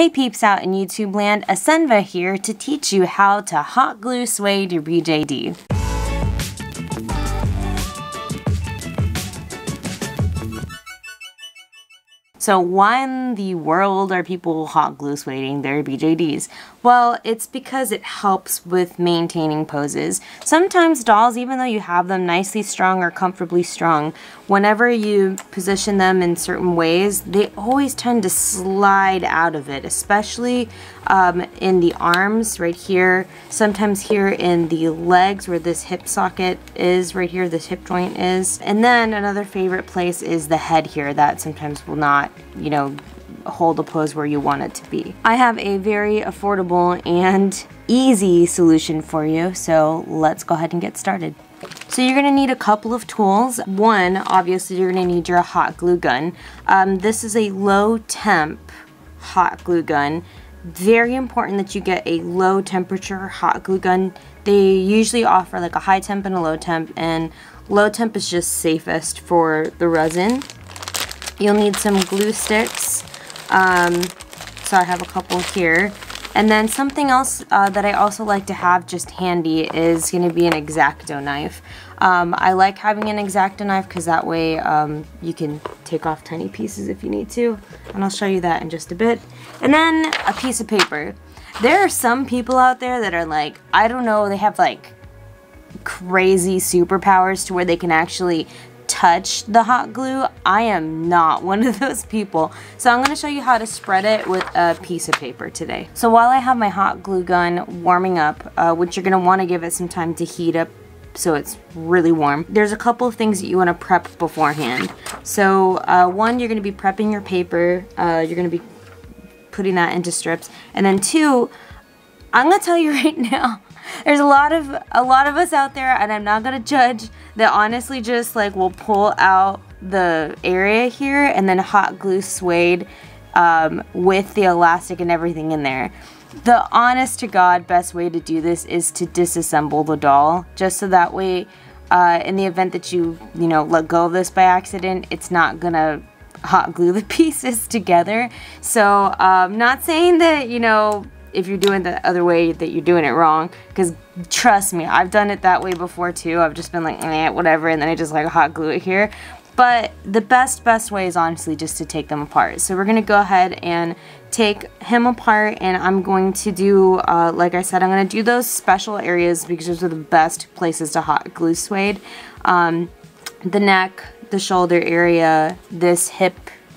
Hey peeps out in YouTube land, Asenva here to teach you how to hot glue suede your BJD. So why in the world are people hot glue sueding their BJDs? Well, it's because it helps with maintaining poses. Sometimes dolls, even though you have them nicely strung or comfortably strung, whenever you position them in certain ways, they always tend to slide out of it, especially in the arms right here, sometimes here in the legs where this hip socket is, right here this hip joint is. And then another favorite place is the head here that sometimes will not, you know, hold a pose where you want it to be. I have a very affordable and easy solution for you, so let's go ahead and get started. So you're going to need a couple of tools. One, obviously you're going to need your hot glue gun. This is a low temp hot glue gun. Very important that you get a low temperature hot glue gun. They usually offer like a high temp and a low temp, and low temp is just safest for the resin. You'll need some glue sticks. So I have a couple here. And then something else that I also like to have just handy is going to be an X-Acto knife. I like having an X-Acto knife because that way you can take off tiny pieces if you need to. And I'll show you that in just a bit. And then a piece of paper. There are some people out there that are like, I don't know, they have like crazy superpowers to where they can actually touch the hot glue. I am not one of those people. So I'm going to show you how to spread it with a piece of paper today. So while I have my hot glue gun warming up, which you're going to want to give it some time to heat up so it's really warm, there's a couple of things that you want to prep beforehand. So one, you're going to be prepping your paper. You're going to be putting that into strips. And then two, I'm going to tell you right now, there's a lot of us out there, and I'm not gonna judge, that honestly just like will pull out the area here and then hot glue suede with the elastic and everything in there. The honest to God best way to do this is to disassemble the doll, just so that way in the event that you let go of this by accident, it's not gonna hot glue the pieces together. So not saying that if you're doing the other way that you're doing it wrong, because trust me, I've done it that way before too. I've just been like, whatever, and then I just like hot glue it here. But the best way is honestly just to take them apart. So we're gonna go ahead and take him apart, and I'm going to do, like I said, I'm gonna do those special areas because those are the best places to hot glue suede. The neck, the shoulder area, this hip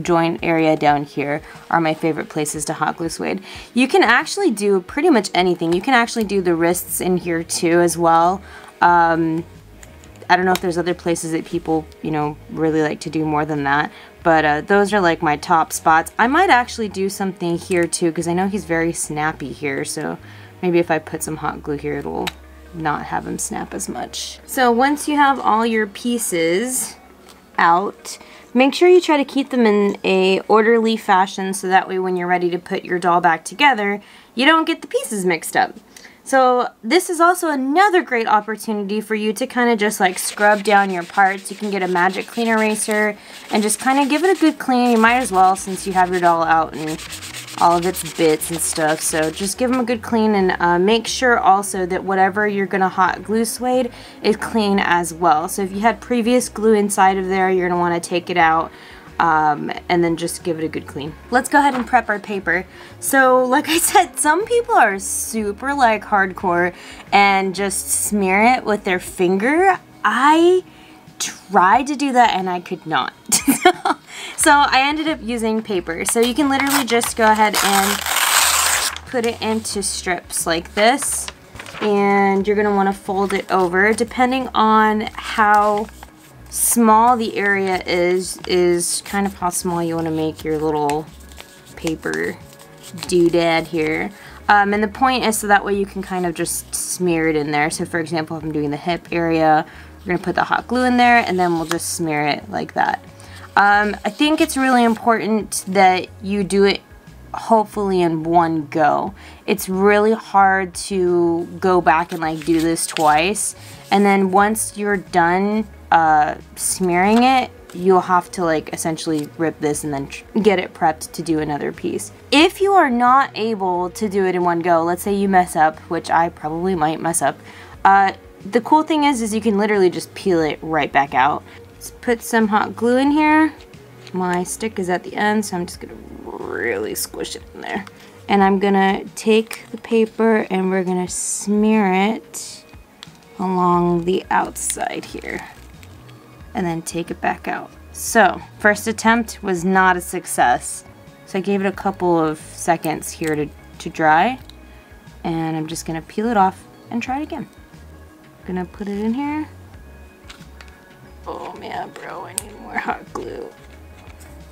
joint area down here are my favorite places to hot glue suede. You can actually do pretty much anything. You can actually do the wrists in here too as well. I don't know if there's other places that people really like to do more than that, but those are like my top spots. I might actually do something here too because I know he's very snappy here, so maybe if I put some hot glue here it'll not have him snap as much. So once you have all your pieces out, make sure you try to keep them in a orderly fashion so that way when you're ready to put your doll back together, you don't get the pieces mixed up. So this is also another great opportunity for you to kind of just like scrub down your parts. You can get a magic clean eraser and just kind of give it a good clean. You might as well, since you have your doll out and all of its bits and stuff. So just give them a good clean, and make sure also that whatever you're gonna hot glue suede is clean as well. So if you had previous glue inside of there, you're gonna want to take it out and then just give it a good clean. Let's go ahead and prep our paper. So like I said, some people are super like hardcore and just smear it with their finger. I tried to do that and I could not. So I ended up using paper. So you can literally just go ahead and put it into strips like this, and you're gonna want to fold it over. Depending on how small the area is kind of how small you want to make your little paper doodad here. And the point is so that way you can kind of just smear it in there. So for example, if I'm doing the hip area, we're gonna put the hot glue in there, and then we'll just smear it like that. I think it's really important that you do it hopefully in one go. It's really hard to go back and like do this twice, and then once you're done smearing it, you'll have to like essentially rip this and then get it prepped to do another piece. If you are not able to do it in one go, let's say you mess up, which I probably might mess up, the cool thing is you can literally just peel it right back out. Let's put some hot glue in here. My stick is at the end, so I'm just gonna really squish it in there. And I'm gonna take the paper and we're gonna smear it along the outside here. And then take it back out. So, first attempt was not a success. So I gave it a couple of seconds here to dry. And I'm just gonna peel it off and try it again. Gonna put it in here. Oh man, bro, I need more hot glue.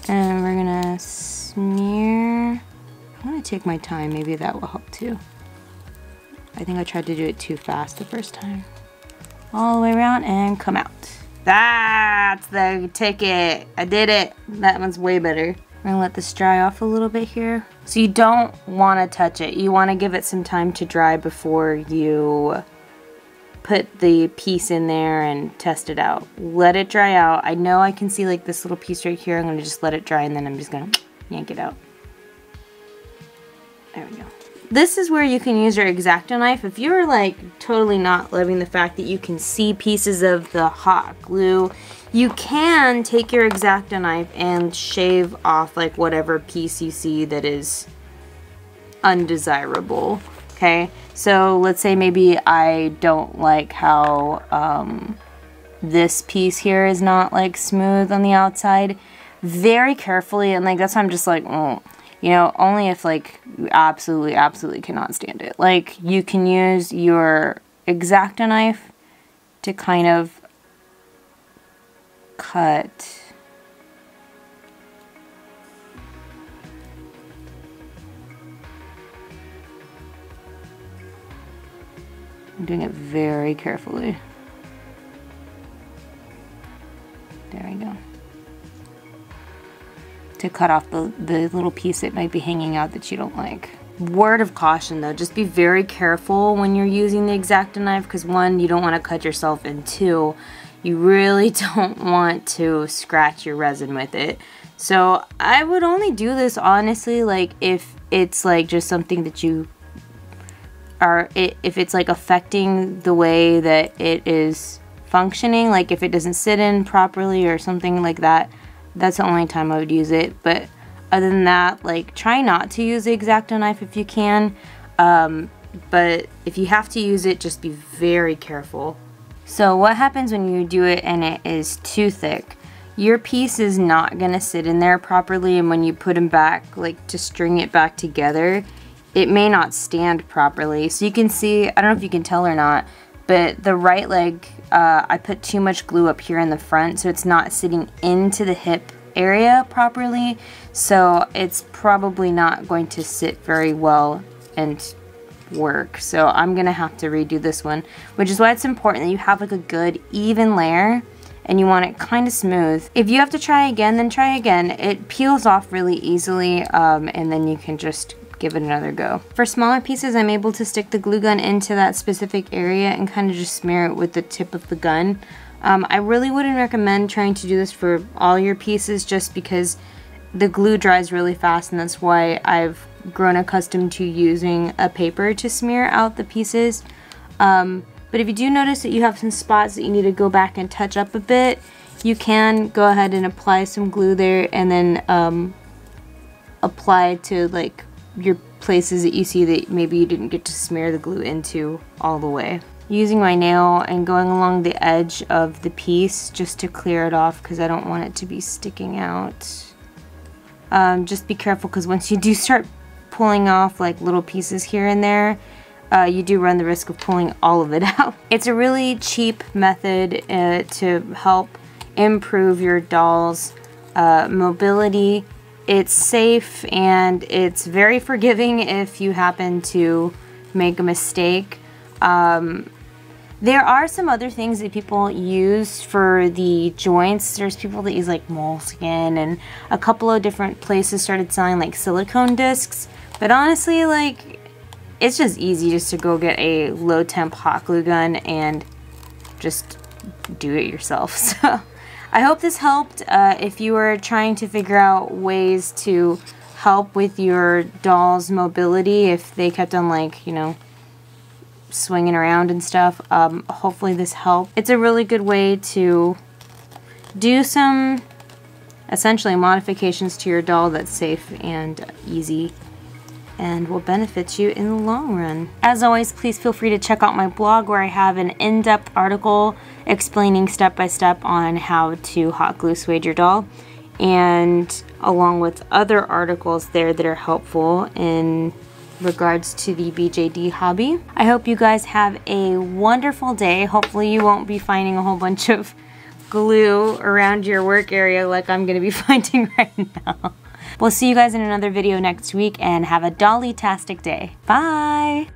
And we're gonna smear. I'm gonna take my time, maybe that will help too. I think I tried to do it too fast the first time. All the way around and come out. That's the ticket. I did it. That one's way better. I'm gonna let this dry off a little bit here. So you don't wanna touch it. You wanna give it some time to dry before you put the piece in there and test it out. Let it dry out. I know I can see like this little piece right here. I'm gonna just let it dry and then I'm just gonna yank it out. There we go. This is where you can use your X-Acto knife. If you're like totally not loving the fact that you can see pieces of the hot glue, you can take your X-Acto knife and shave off like whatever piece you see that is undesirable. Okay, so let's say maybe I don't like how this piece here is not like smooth on the outside. Very carefully, and like that's why I'm just like, oh. You know, only if like you absolutely cannot stand it. Like you can use your X-Acto knife to kind of cut. I'm doing it very carefully. There we go. To cut off the little piece that might be hanging out that you don't like. Word of caution though, just be very careful when you're using the X-Acto knife because one, you don't want to cut yourself, and two, you really don't want to scratch your resin with it. So I would only do this honestly like if it's like just something that you are, if it's like affecting the way that it is functioning, like if it doesn't sit in properly or something like that. That's the only time I would use it, but other than that, like, try not to use the X-Acto knife if you can, but if you have to use it, just be very careful. So what happens when you do it and it is too thick? Your piece is not going to sit in there properly, and when you put them back, like, to string it back together, it may not stand properly. So you can see, I don't know if you can tell or not, but the right leg, I put too much glue up here in the front, so it's not sitting into the hip area properly, so it's probably not going to sit very well and work. So I'm gonna have to redo this one, which is why it's important that you have like a good even layer and you want it kind of smooth. If you have to try again, then try again. It peels off really easily, and then you can just give it another go. For smaller pieces, I'm able to stick the glue gun into that specific area and kind of just smear it with the tip of the gun. I really wouldn't recommend trying to do this for all your pieces just because the glue dries really fast, and that's why I've grown accustomed to using a paper to smear out the pieces. But if you do notice that you have some spots that you need to go back and touch up a bit, you can go ahead and apply some glue there and then apply to like your places that you see that maybe you didn't get to smear the glue into all the way. Using my nail and going along the edge of the piece just to clear it off because I don't want it to be sticking out. Just be careful because once you do start pulling off like little pieces here and there, you do run the risk of pulling all of it out. It's a really cheap method to help improve your doll's mobility. It's safe and it's very forgiving if you happen to make a mistake. There are some other things that people use for the joints. There's people that use like moleskin, and a couple of different places started selling like silicone discs. But honestly, like, it's just easy just to go get a low temp hot glue gun and just do it yourself. So I hope this helped if you were trying to figure out ways to help with your doll's mobility, if they kept on, like, you know, swinging around and stuff. Hopefully this helped. It's a really good way to do some essentially modifications to your doll that's safe and easy and will benefit you in the long run. As always, please feel free to check out my blog where I have an in-depth article explaining step-by-step on how to hot glue suede your doll, and along with other articles there that are helpful in regards to the BJD hobby. I hope you guys have a wonderful day. Hopefully you won't be finding a whole bunch of glue around your work area like I'm gonna be finding right now. We'll see you guys in another video next week, and have a dolly-tastic day. Bye!